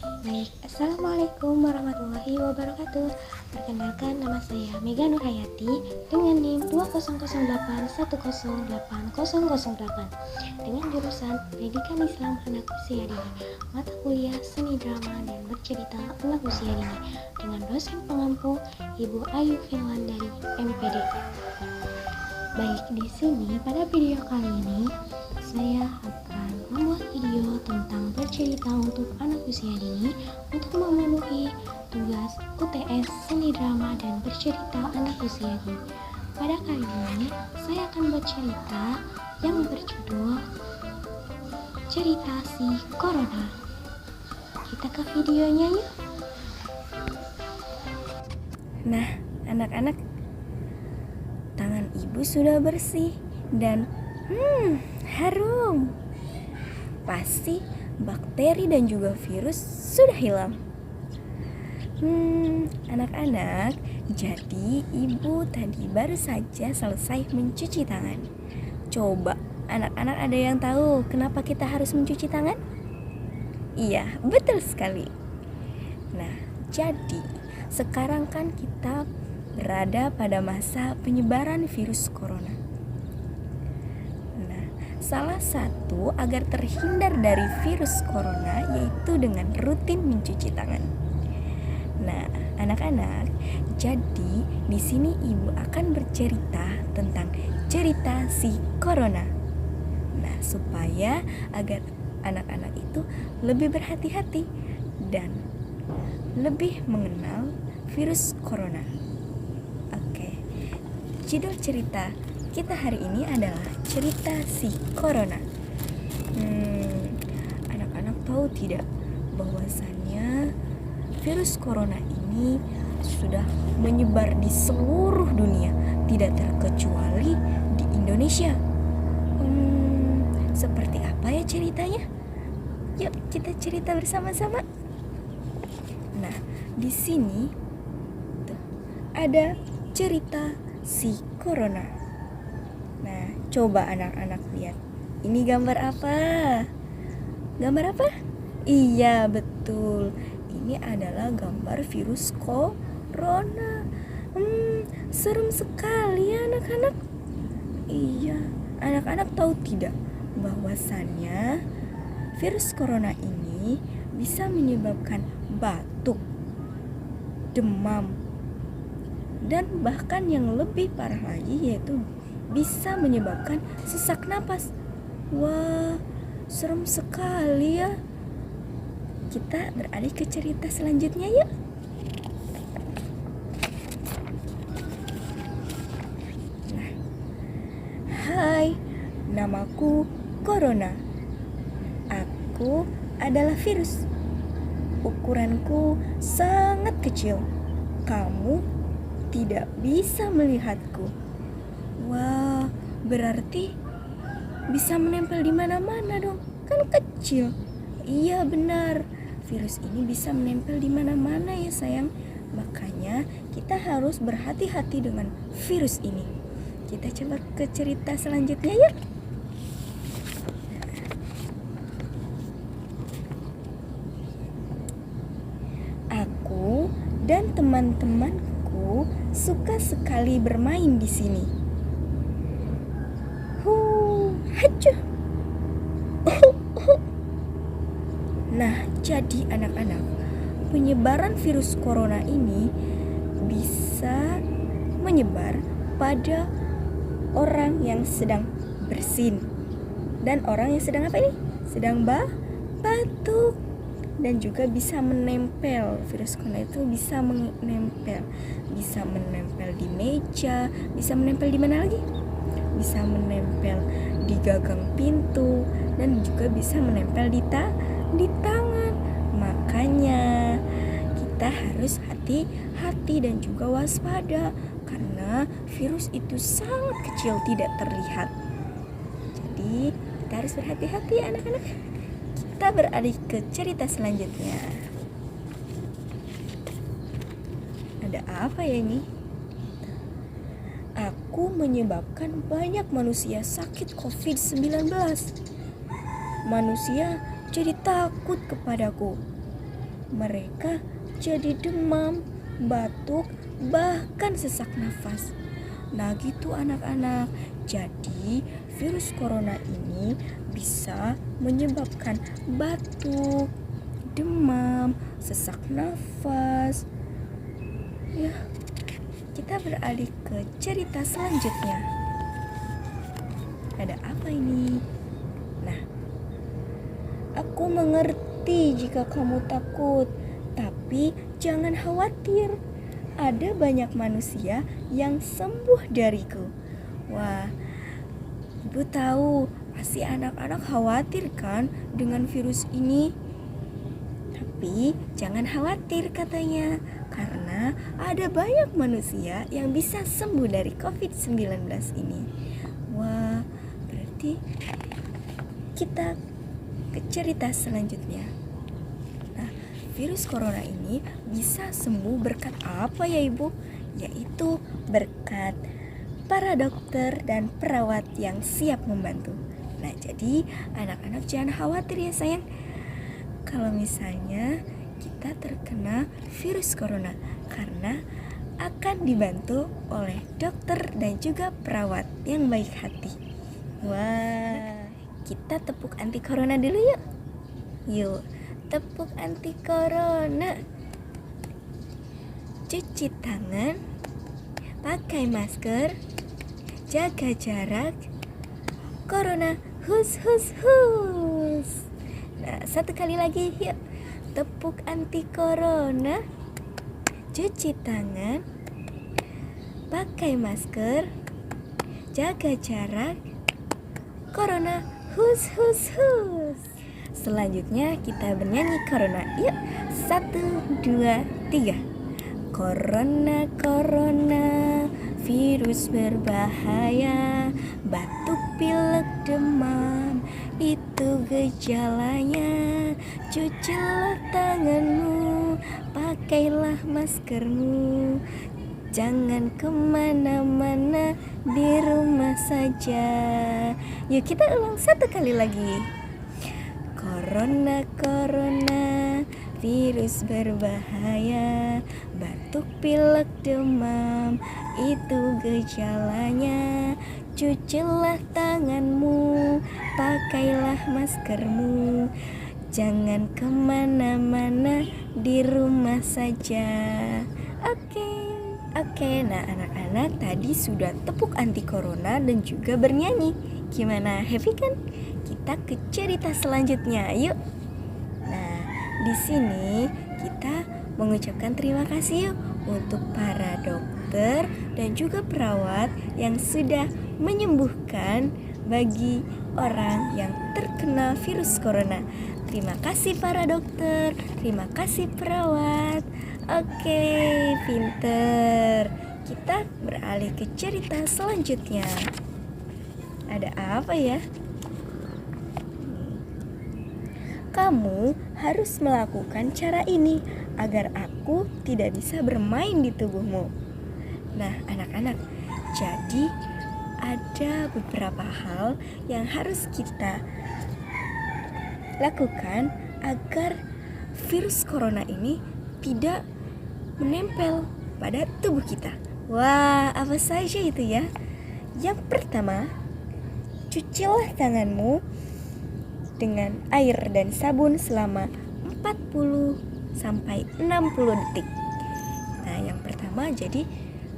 Baik, Assalamualaikum warahmatullahi wabarakatuh. Perkenalkan, nama saya Mega Nurhayati dengan NIM 2008108008 dengan jurusan Pendidikan Islam Anak Usia Dini, mata kuliah Seni Drama dan Bercerita Anak Usia Dini dengan dosen pengampu Ibu Ayu Finland dari MPD. Baik, di sini pada video kali ini saya akan membuat video tentang bercerita untuk anak usia dini untuk memenuhi tugas UTS Seni Drama dan Bercerita Anak Usia Dini. Pada kali ini saya akan bercerita yang berjudul Cerita Si Corona. Kita ke videonya yuk. Nah, anak-anak, tangan ibu sudah bersih dan harum. Pasti bakteri dan juga virus sudah hilang. Anak-anak, jadi ibu tadi baru saja selesai mencuci tangan. Coba anak-anak ada yang tahu kenapa kita harus mencuci tangan? Iya, betul sekali. Nah, jadi sekarang kan kita berada pada masa penyebaran virus corona. Nah, salah satu agar terhindar dari virus corona yaitu dengan rutin mencuci tangan. Nah, anak-anak, jadi di sini ibu akan bercerita tentang cerita si corona. Nah, supaya agar anak-anak itu lebih berhati-hati dan lebih mengenal virus corona. Oke, judul cerita kita hari ini adalah cerita si corona. Anak-anak tahu tidak bahwasannya virus corona ini sudah menyebar di seluruh dunia, tidak terkecuali di Indonesia. Seperti apa ya ceritanya? Yuk kita cerita bersama-sama. Nah, di sini tuh, ada cerita si corona. Nah, coba anak-anak lihat. Ini gambar apa? Gambar apa? Iya, betul. Ini adalah gambar virus corona. Serem sekali ya anak-anak. Iya, anak-anak tahu tidak bahwasannya virus corona ini bisa menyebabkan batuk, demam, dan bahkan yang lebih parah lagi yaitu bisa menyebabkan sesak napas. Wah, serem sekali ya. Kita beralih ke cerita selanjutnya yuk. Nah, hai, namaku Corona. Aku adalah virus. Ukuranku sangat kecil. Kamu tidak bisa melihatku. Wah, berarti bisa menempel di mana-mana dong. Kan kecil. Iya, benar. Virus ini bisa menempel di mana-mana ya, sayang. Makanya kita harus berhati-hati dengan virus ini. Kita coba ke cerita selanjutnya yuk. Aku dan teman-temanku suka sekali bermain di sini. Hacuh. Nah, jadi anak-anak, penyebaran virus corona ini bisa menyebar pada orang yang sedang bersin dan orang yang sedang apa ini? Sedang batuk. Dan juga bisa menempel. Virus corona itu bisa menempel di meja, bisa menempel di mana lagi? Bisa menempel di gagang pintu dan juga bisa menempel di tangan. Makanya kita harus hati-hati dan juga waspada karena virus itu sangat kecil, tidak terlihat. Jadi kita harus berhati-hati anak-anak. Kita beralih ke cerita selanjutnya. Ada apa ya ini? Aku menyebabkan banyak manusia sakit COVID-19. Manusia jadi takut kepadaku. mereka jadi demam, batuk, bahkan sesak nafas. Nah gitu anak-anak. Jadi virus corona ini bisa menyebabkan batuk, demam, sesak nafas. Ya, kita beralih ke cerita selanjutnya. Ada apa ini? Nah, aku mengerti jika kamu takut, tapi jangan khawatir. Ada banyak manusia yang sembuh dariku. Wah, ibu tahu pasti anak-anak khawatir kan dengan virus ini. Tapi jangan khawatir katanya, karena ada banyak manusia yang bisa sembuh dari COVID-19 ini. Wah, berarti kita ke cerita selanjutnya. Nah, virus corona ini bisa sembuh berkat apa ya ibu? Yaitu berkat para dokter dan perawat yang siap membantu. Nah, jadi anak-anak jangan khawatir ya sayang. Kalau misalnya kita terkena virus corona, karena akan dibantu oleh dokter dan juga perawat yang baik hati. Wah, kita tepuk anti corona dulu yuk. Yuk, tepuk anti corona. Cuci tangan, pakai masker, jaga jarak, corona hus hus hus. Nah, satu kali lagi yuk. Tepuk anti corona, cuci tangan, pakai masker, jaga jarak, corona hus hus hus. Selanjutnya kita bernyanyi corona. Yuk, 1, 2, 3. Corona, corona, virus berbahaya, batuk, pilek, demam, itu gejalanya. Cucilah tanganmu, pakailah maskermu, jangan kemana-mana, di rumah saja. Yuk kita ulang satu kali lagi. Corona, corona, virus berbahaya, batuk, pilek, demam, itu gejalanya. Cucilah tanganmu, pakailah maskermu, jangan kemana-mana, di rumah saja. Oke, nah anak-anak tadi sudah tepuk anti corona dan juga bernyanyi. Gimana, happy kan? Kita ke cerita selanjutnya, yuk. Nah, di sini kita mengucapkan terima kasih yuk untuk para dokter dan juga perawat yang sudah menyembuhkan bagi orang yang terkena virus corona. Terima kasih para dokter, terima kasih perawat. Oke, pinter. Kita beralih ke cerita selanjutnya. Ada apa ya? Kamu harus melakukan cara ini agar aku tidak bisa bermain di tubuhmu. Nah, anak-anak, jadi ada beberapa hal yang harus kita lakukan agar virus corona ini tidak menempel pada tubuh kita. Wah, apa saja itu ya? Yang pertama, cucilah tanganmu dengan air dan sabun selama 40 sampai 60 detik. Nah, yang pertama jadi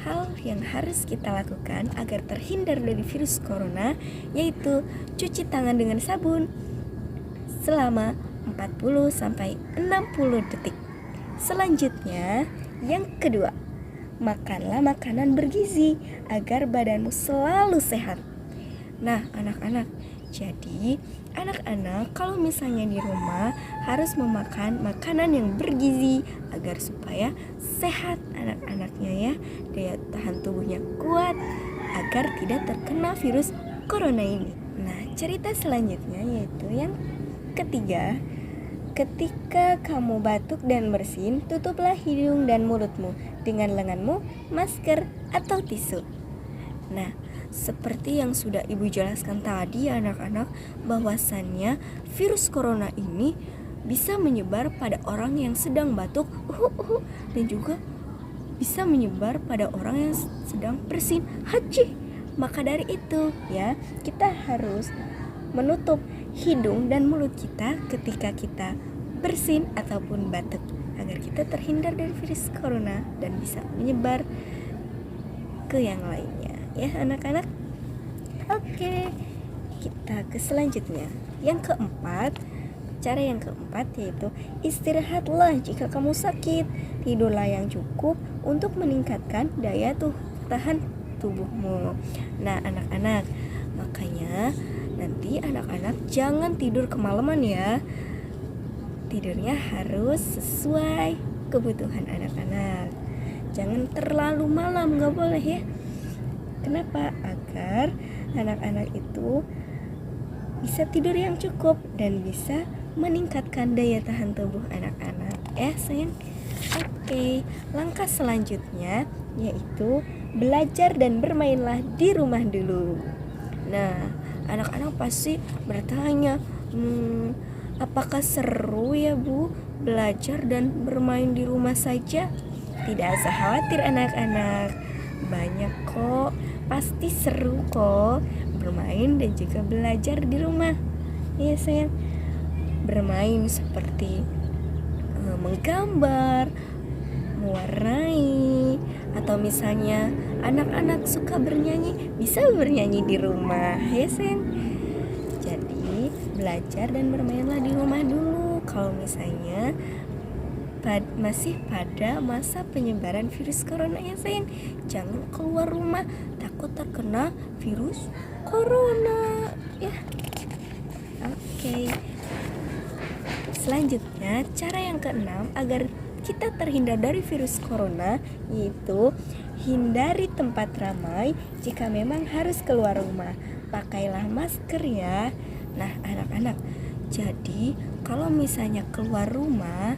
hal yang harus kita lakukan agar terhindar dari virus corona yaitu cuci tangan dengan sabun selama 40 sampai 60 detik. Selanjutnya, yang kedua, makanlah makanan bergizi agar badanmu selalu sehat. Nah, anak-anak, jadi anak-anak kalau misalnya di rumah harus memakan makanan yang bergizi agar supaya sehat anak-anaknya ya, daya tahan tubuhnya kuat agar tidak terkena virus corona ini. Nah, cerita selanjutnya yaitu yang ketiga, ketika kamu batuk dan bersin, tutuplah hidung dan mulutmu dengan lenganmu, masker, atau tisu. Nah, seperti yang sudah ibu jelaskan tadi anak-anak, bahwasannya virus corona ini bisa menyebar pada orang yang sedang batuk, dan juga bisa menyebar pada orang yang sedang bersin, haji. Maka dari itu ya, kita harus menutup hidung dan mulut kita ketika kita bersin ataupun batuk, agar kita terhindar dari virus corona dan bisa menyebar ke yang lainnya ya anak-anak. Oke, kita ke selanjutnya. Yang keempat, cara yang keempat yaitu istirahatlah jika kamu sakit. Tidurlah yang cukup untuk meningkatkan daya tahan tubuhmu. Nah anak-anak, makanya nanti anak-anak jangan tidur kemalaman ya. Tidurnya harus sesuai kebutuhan anak-anak. Jangan terlalu malam, gak boleh ya. Kenapa? Agar anak-anak itu bisa tidur yang cukup dan bisa meningkatkan daya tahan tubuh anak-anak ya sayang. Oke, langkah selanjutnya yaitu belajar dan bermainlah di rumah dulu. Nah, anak-anak pasti bertanya, apakah seru ya Bu belajar dan bermain di rumah saja? Tidak usah khawatir anak-anak, banyak kok, pasti seru kok bermain dan juga belajar di rumah. Iya sayang, bermain seperti menggambar, mewarnai, atau misalnya anak-anak suka bernyanyi, bisa bernyanyi di rumah ya sayang. Jadi belajar dan bermainlah di rumah dulu. Kalau misalnya masih pada masa penyebaran virus corona ya sayang, jangan keluar rumah takut terkena virus corona ya. Oke. Selanjutnya, cara yang keenam agar kita terhindar dari virus corona yaitu hindari tempat ramai jika memang harus keluar rumah. Pakailah masker ya. Nah anak-anak, jadi kalau misalnya keluar rumah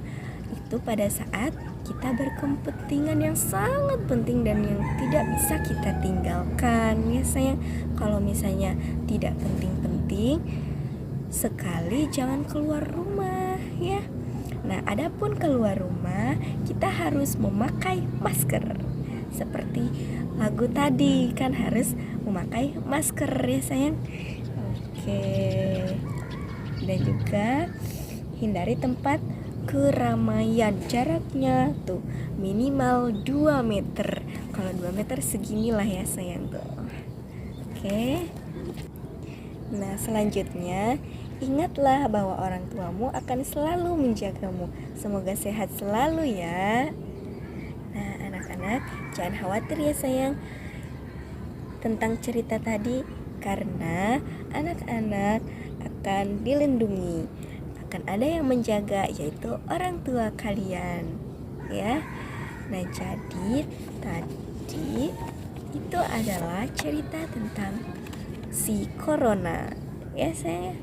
itu pada saat kita berkepentingan yang sangat penting dan yang tidak bisa kita tinggalkan ya sayang. Kalau misalnya tidak penting-penting sekali, jangan keluar rumah ya. Nah adapun keluar rumah kita harus memakai masker. Seperti lagu tadi kan harus memakai masker ya sayang. Oke. Dan juga hindari tempat keramaian, jaraknya tuh minimal 2 meter. Kalau 2 meter seginilah ya sayang tuh. Oke. Nah selanjutnya, ingatlah bahwa orang tuamu akan selalu menjagamu. Semoga sehat selalu ya. Nah anak-anak, jangan khawatir ya sayang tentang cerita tadi, karena anak-anak akan dilindungi, akan ada yang menjaga, yaitu orang tua kalian ya. Nah jadi tadi itu adalah cerita tentang si corona ya saya.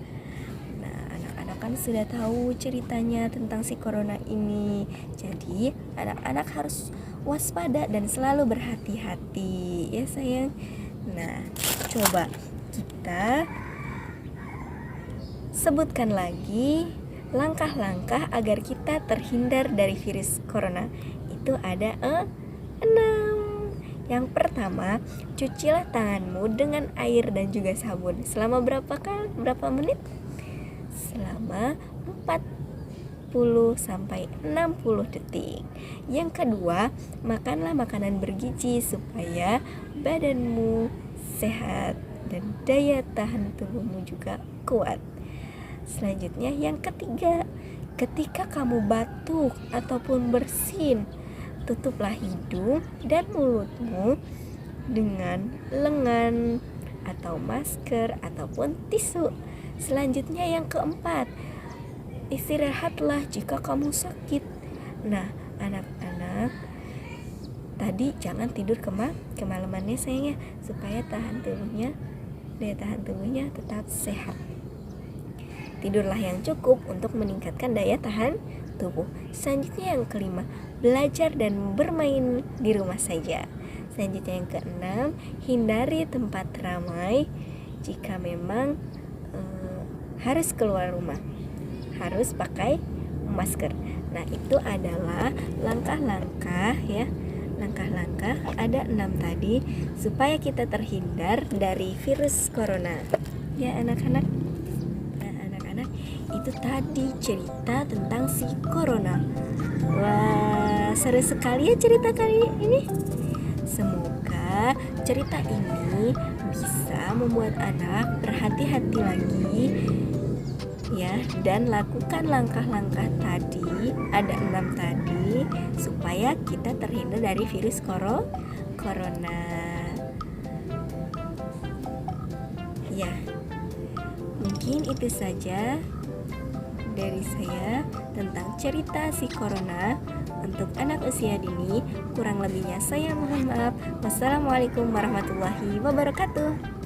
Nah anak-anak kan sudah tahu ceritanya tentang si corona ini. Jadi anak-anak harus waspada dan selalu berhati-hati ya sayang. Nah coba kita sebutkan lagi langkah-langkah agar kita terhindar dari virus corona. Itu ada 6. Yang pertama, cucilah tanganmu dengan air dan juga sabun. Selama berapa menit? Selama 40 sampai 60 detik. Yang kedua, makanlah makanan bergizi supaya badanmu sehat dan daya tahan tubuhmu juga kuat. Selanjutnya yang ketiga, ketika kamu batuk ataupun bersin, tutuplah hidung dan mulutmu dengan lengan atau masker ataupun tisu. Selanjutnya yang keempat, istirahatlah jika kamu sakit. Nah anak-anak, tadi jangan tidur kemalamannya sayangnya, supaya daya tahan tubuhnya tetap sehat. Tidurlah yang cukup untuk meningkatkan daya tahan tubuh. Selanjutnya yang kelima, belajar dan bermain di rumah saja. Selanjutnya yang keenam, hindari tempat ramai jika memang harus keluar rumah. Harus pakai masker. Nah, itu adalah langkah-langkah ya. Langkah-langkah ada 6 tadi supaya kita terhindar dari virus corona. Ya anak-anak. Nah, anak-anak, itu tadi cerita tentang si corona. Wah, seru sekali ya cerita kali ini. Semoga cerita ini bisa membuat anak berhati-hati lagi ya, dan lakukan langkah-langkah tadi, ada 6 tadi, supaya kita terhindar dari virus corona. Ya, mungkin itu saja dari saya tentang cerita si corona untuk anak usia dini. Kurang lebihnya saya mohon maaf. Wassalamualaikum warahmatullahi wabarakatuh.